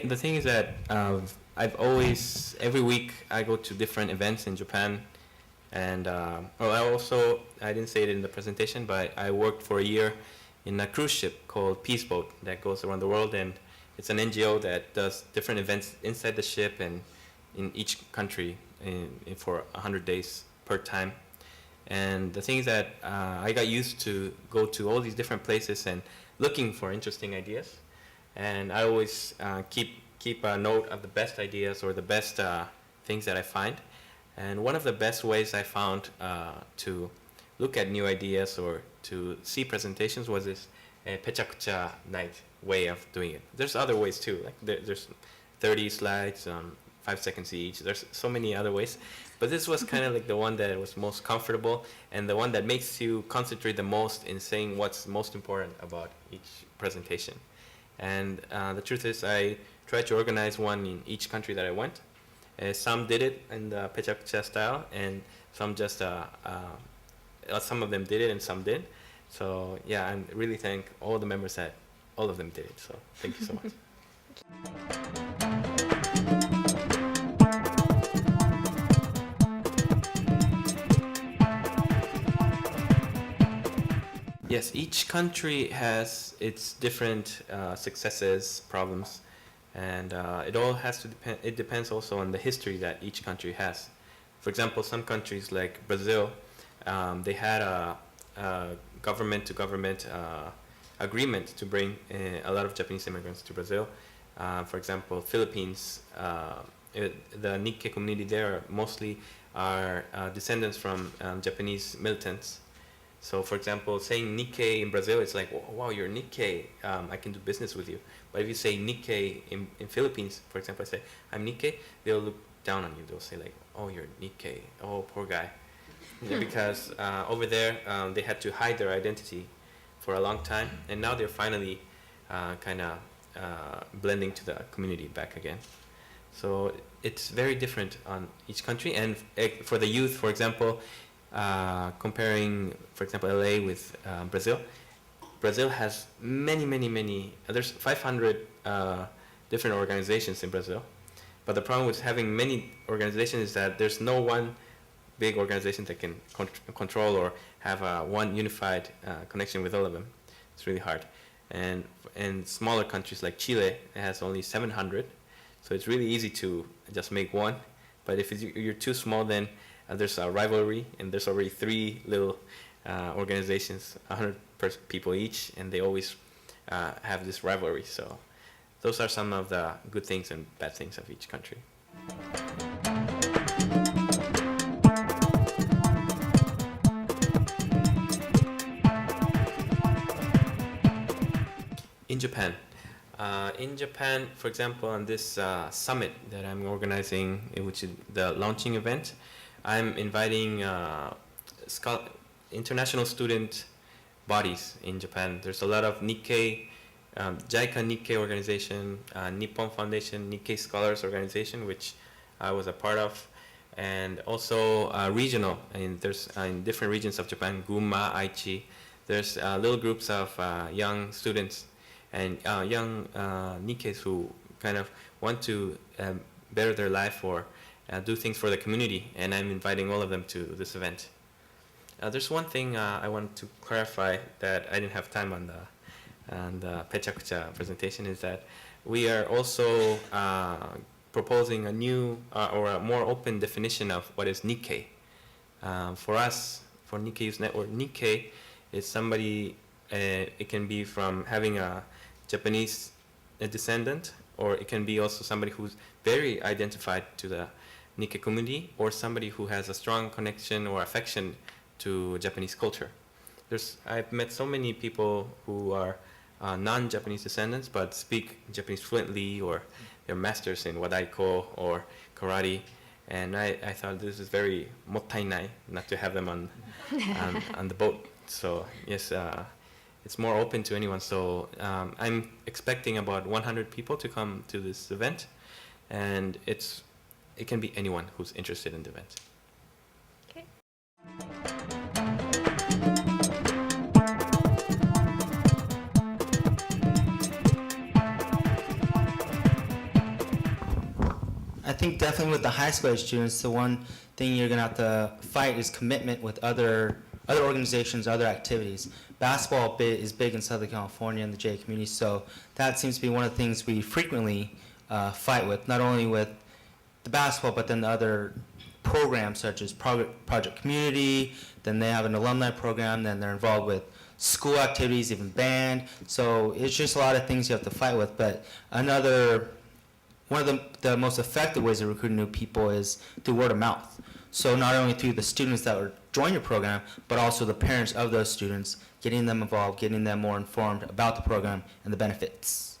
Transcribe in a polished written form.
The thing is that I've always, every week I go to different events in Japan. And I didn't say it in the presentation, but I worked for a year in a cruise ship called Peace Boat that goes around the world. And it's an NGO that does different events inside the ship and in each country for 100 days per time. And the thing is that I got used to go to all these different places and looking for interesting ideas. And I always keep a note of the best ideas or the best things that I find. And one of the best ways I found to look at new ideas or to see presentations was this PechaKucha Nite way of doing it. There's other ways too, like there's 30 slides, 5 seconds each. There's so many other ways. But this was kind of like the one that was most comfortable and the one that makes you concentrate the most in saying what's most important about each presentation. And the truth is I tried to organize one in each country that I went. Some did it in the PechaKucha style, and some just some of them did it and some did. So yeah, I really thank all the members that all of them did it. So thank you so much. Yes, each country has its different successes, problems. And it all has to depend, it depends also on the history that each country has. For example, some countries like Brazil, they had a government-to-government agreement to bring a lot of Japanese immigrants to Brazil. For example, Philippines, the Nikkei community there mostly are descendants from Japanese militants. So for example, saying Nikkei in Brazil, it's like, wow, you're Nikkei, I can do business with you. But if you say Nikkei in Philippines, for example, I say, I'm Nikkei, they'll look down on you. They'll say like, oh, you're Nikkei, oh, poor guy. Because over there, they had to hide their identity for a long time, and now they're finally kind of blending to the community back again. So it's very different on each country, and for the youth, for example, comparing, for example, LA with Brazil. Brazil has many, there's 500 different organizations in Brazil. But the problem with having many organizations is that there's no one big organization that can control or have one unified connection with all of them. It's really hard. And in smaller countries like Chile, it has only 700. So it's really easy to just make one. But if you're too small, then there's a rivalry, and there's already 3 little organizations, 100 people each, and they always have this rivalry. So those are some of the good things and bad things of each country. In Japan, for example, on this summit that I'm organizing, which is the launching event, I'm inviting international student bodies in Japan. There's a lot of Nikkei, JICA Nikkei organization, Nippon Foundation Nikkei Scholars Organization, which I was a part of, and also regional. And there's in different regions of Japan, Gunma, Aichi. There's little groups of young students and young Nikkeis who kind of want to better their life or do things for the community, and I'm inviting all of them to this event. There's one thing I want to clarify that I didn't have time on the PechaKucha presentation, is that we are also proposing a new or a more open definition of what is Nikkei. For us, for Nikkei Youth Network, Nikkei is somebody, it can be from having a Japanese descendant, or it can be also somebody who's very identified to the Nikkei community, or somebody who has a strong connection or affection to Japanese culture. I've met so many people who are non-Japanese descendants but speak Japanese fluently, or they're masters in Wadaiko or karate, And I thought this is very mottainai not to have them on the boat. So yes, it's more open to anyone. So I'm expecting about 100 people to come to this event, and it can be anyone who's interested in the event. Okay. I think definitely with the high school age students, the one thing you're gonna have to fight is commitment with other organizations, other activities. Basketball is big in Southern California in the JA community, so that seems to be one of the things we frequently fight with, not only with the basketball, but then the other programs such as Project Community, then they have an alumni program, then they're involved with school activities, even band, so it's just a lot of things you have to fight with. But one of the most effective ways of recruiting new people is through word of mouth. So not only through the students that would join your program, but also the parents of those students, getting them involved, getting them more informed about the program and the benefits.